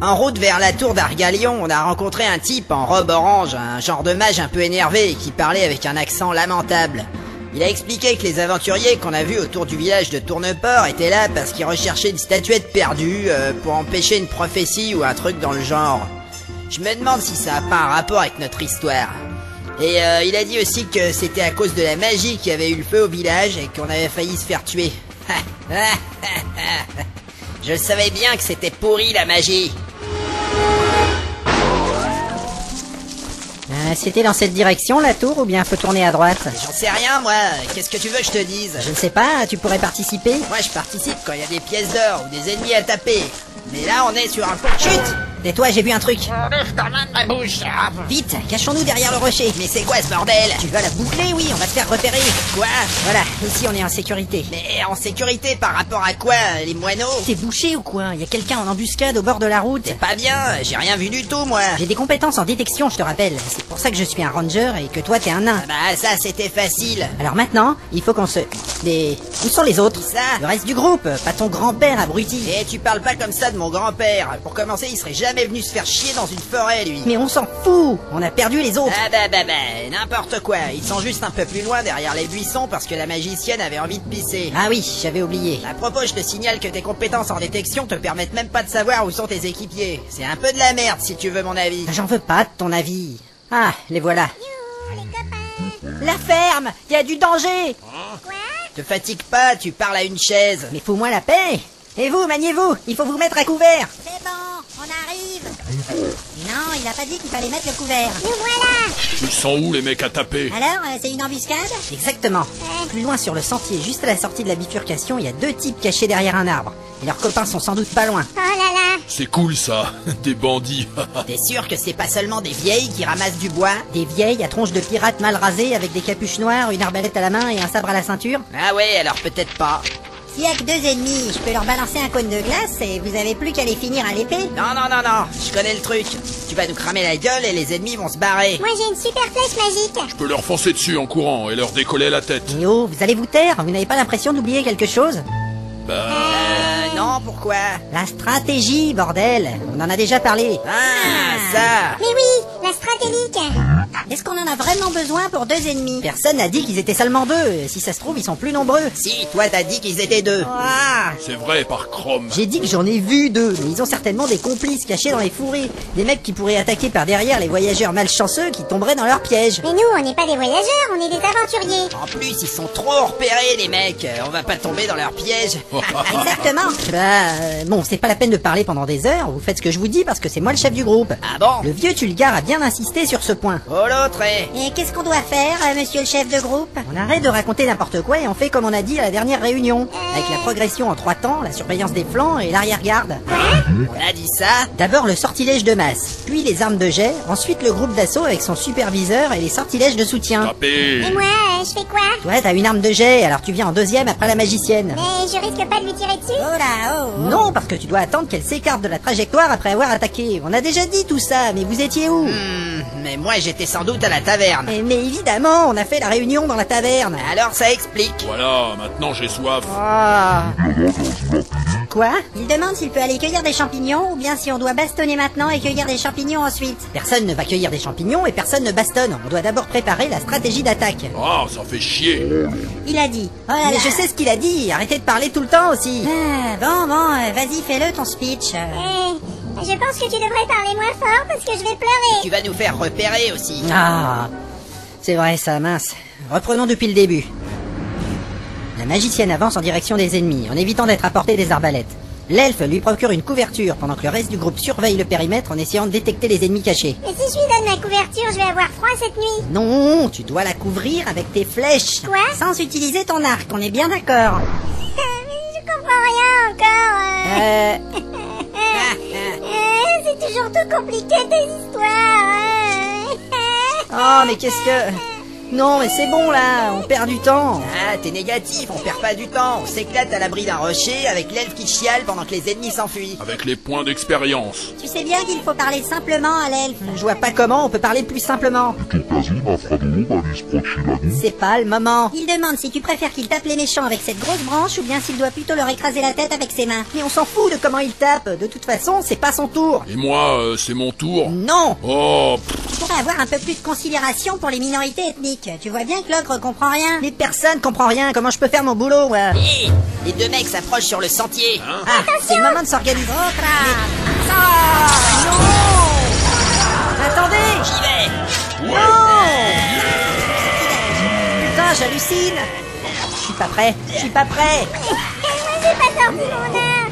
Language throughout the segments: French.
En route vers la tour d'Argalion, on a rencontré un type en robe orange, un genre de mage un peu énervé et qui parlait avec un accent lamentable. Il a expliqué que les aventuriers qu'on a vus autour du village de Tourneport étaient là parce qu'ils recherchaient une statuette perdue pour empêcher une prophétie ou un truc dans le genre. Je me demande si ça a pas un rapport avec notre histoire. Et il a dit aussi que c'était à cause de la magie qu'il y avait eu le feu au village et qu'on avait failli se faire tuer. Je savais bien que c'était pourri la magie. C'était dans cette direction la tour ou bien faut tourner à droite? J'en sais rien moi, qu'est-ce que tu veux que je te dise? Je ne sais pas, tu pourrais participer? Moi je participe quand il y a des pièces d'or ou des ennemis à taper. Mais là on est sur un... Chut! Tais-toi, j'ai vu un truc. Ma bouche. Vite, cachons-nous derrière le rocher. Mais c'est quoi ce bordel? Tu vas la boucler, oui, on va te faire repérer. Quoi? Voilà, ici on est en sécurité. Mais en sécurité par rapport à quoi? Les moineaux? T'es bouché ou quoi? Il y a quelqu'un en embuscade au bord de la route. C'est pas bien, j'ai rien vu du tout moi. J'ai des compétences en détection, je te rappelle. C'est pour ça que je suis un ranger et que toi t'es un nain. Ah bah ça c'était facile. Alors maintenant, il faut qu'on se... Où sont les autres? Ça? Le reste du groupe, pas ton grand-père abruti. Et tu parles pas comme ça de mon grand-père. Pour commencer, il serait jamais venu se faire chier dans une forêt, lui. Mais on s'en fout, on a perdu les autres. Ah bah, n'importe quoi. Ils sont juste un peu plus loin derrière les buissons parce que la magicienne avait envie de pisser. Ah oui, j'avais oublié. À propos, je te signale que tes compétences en détection te permettent même pas de savoir où sont tes équipiers. C'est un peu de la merde si tu veux mon avis. J'en veux pas de ton avis. Ah, les voilà. Youhou, les copains. La ferme, il y a du danger. Quoi? Te fatigue pas, tu parles à une chaise. Mais fous-moi la paix. Et vous, maniez-vous, il faut vous mettre à couvert. C'est bon, on arrive. Non, il a pas dit qu'il fallait mettre le couvert. Nous voilà. Ils sont où les mecs à taper? Alors, c'est une embuscade? Exactement. Plus loin sur le sentier, juste à la sortie de la bifurcation, il y a deux types cachés derrière un arbre. Et leurs copains sont sans doute pas loin. Oh là là. C'est cool ça, des bandits. T'es sûr que c'est pas seulement des vieilles qui ramassent du bois? Des vieilles à tronches de pirates mal rasées avec des capuches noires, une arbalète à la main et un sabre à la ceinture. Ah ouais, alors peut-être pas. S'il y a que deux ennemis, je peux leur balancer un cône de glace et vous avez plus qu'à les finir à l'épée. Non, je connais le truc. Tu vas nous cramer la gueule et les ennemis vont se barrer. Moi j'ai une super flèche magique. Je peux leur foncer dessus en courant et leur décoller la tête. Et oh, vous allez vous taire? Vous n'avez pas l'impression d'oublier quelque chose? Non, pourquoi? La stratégie, bordel. On en a déjà parlé. Ah, ça. Mais oui, la stratégique. Est-ce qu'on en a vraiment besoin pour deux ennemis? Personne n'a dit qu'ils étaient seulement deux. Si ça se trouve, ils sont plus nombreux. Si, toi t'as dit qu'ils étaient deux. Ah, C'est vrai par Chrome. j'ai dit que j'en ai vu deux, mais ils ont certainement des complices cachés dans les fourrés. Des mecs qui pourraient attaquer par derrière les voyageurs malchanceux qui tomberaient dans leur piège. Mais nous, on n'est pas des voyageurs, on est des aventuriers. En plus, ils sont trop repérés, les mecs. On va pas tomber dans leur piège. Exactement. Bon, c'est pas la peine de parler pendant des heures. Vous faites ce que je vous dis parce que c'est moi le chef du groupe. Ah bon? Le vieux Tulgar a bien insisté sur ce point. Oh l'autre est... Et qu'est-ce qu'on doit faire, monsieur le chef de groupe? On arrête de raconter n'importe quoi et on fait comme on a dit à la dernière réunion. Avec la progression en 3 temps, la surveillance des flancs et l'arrière-garde. On a dit ça? D'abord le sortilège de masse, puis les armes de jet, ensuite le groupe d'assaut avec son superviseur et les sortilèges de soutien. Taper. Et moi, je fais quoi? Toi, t'as une arme de jet, alors tu viens en deuxième après la magicienne. Mais je risque pas de lui tirer dessus? Oh là, oh. Non, parce que tu dois attendre qu'elle s'écarte de la trajectoire après avoir attaqué. On a déjà dit tout ça, mais vous étiez où? Mais moi j'étais sans doute à la taverne. Mais évidemment, on a fait la réunion dans la taverne. Alors ça explique. Voilà, maintenant j'ai soif. Ah. Quoi? Il demande s'il peut aller cueillir des champignons ou bien si on doit bastonner maintenant et cueillir des champignons ensuite. Personne ne va cueillir des champignons et personne ne bastonne. On doit d'abord préparer la stratégie d'attaque. Ah, ça fait chier. Il a dit. Oh là Mais là. je sais ce qu'il a dit, arrêtez de parler tout le temps aussi. Bon, vas-y, fais-le ton speech. Je pense que tu devrais parler moins fort parce que je vais pleurer. Tu vas nous faire repérer aussi. Ah, c'est vrai ça, mince. Reprenons depuis le début. La magicienne avance en direction des ennemis, en évitant d'être à portée des arbalètes. L'elfe lui procure une couverture, pendant que le reste du groupe surveille le périmètre en essayant de détecter les ennemis cachés. Et si je lui donne ma couverture, je vais avoir froid cette nuit. Non, tu dois la couvrir avec tes flèches. Quoi? Sans utiliser ton arc, on est bien d'accord. Mais je comprends rien encore. C'est toujours tout compliqué tes histoires. Oh, mais qu'est-ce que... Non, mais c'est bon là, on perd du temps. Ah, t'es négatif, on perd pas du temps. On s'éclate à l'abri d'un rocher avec l'elfe qui chiale pendant que les ennemis s'enfuient. Avec les points d'expérience. Tu sais bien qu'il faut parler simplement à l'elfe. Je vois pas comment on peut parler plus simplement. C'est pas le moment. Il demande si tu préfères qu'il tape les méchants avec cette grosse branche ou bien s'il doit plutôt leur écraser la tête avec ses mains. Mais on s'en fout de comment il tape. De toute façon, c'est pas son tour. Et moi, c'est mon tour. Non. Oh, Tu pourrais avoir un peu plus de considération pour les minorités ethniques. Tu vois bien que l'ogre comprend rien. Mais personne comprend rien. Comment je peux faire mon boulot, ouais. Hé, les deux mecs s'approchent sur le sentier. Ah, c'est le moment de s'organiser. Autre. Attendez. J'y vais. Putain, j'hallucine. Je suis pas prêt. Je suis pas prêt. J'ai pas sorti mon arme.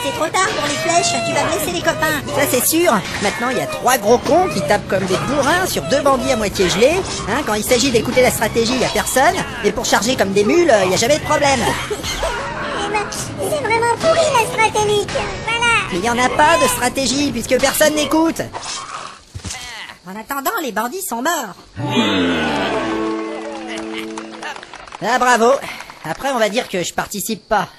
C'est trop tard pour les flèches, tu vas blesser les copains. Ça c'est sûr. Maintenant il y a 3 gros cons qui tapent comme des bourrins sur 2 bandits à moitié gelés. Hein, quand il s'agit d'écouter la stratégie, il y a personne. Et pour charger comme des mules, il y a jamais de problème. Eh ben, c'est vraiment pourri la stratégie. Voilà. Mais il y en a pas de stratégie puisque personne n'écoute. En attendant, les bandits sont morts. Ah bravo. Après on va dire que je participe pas.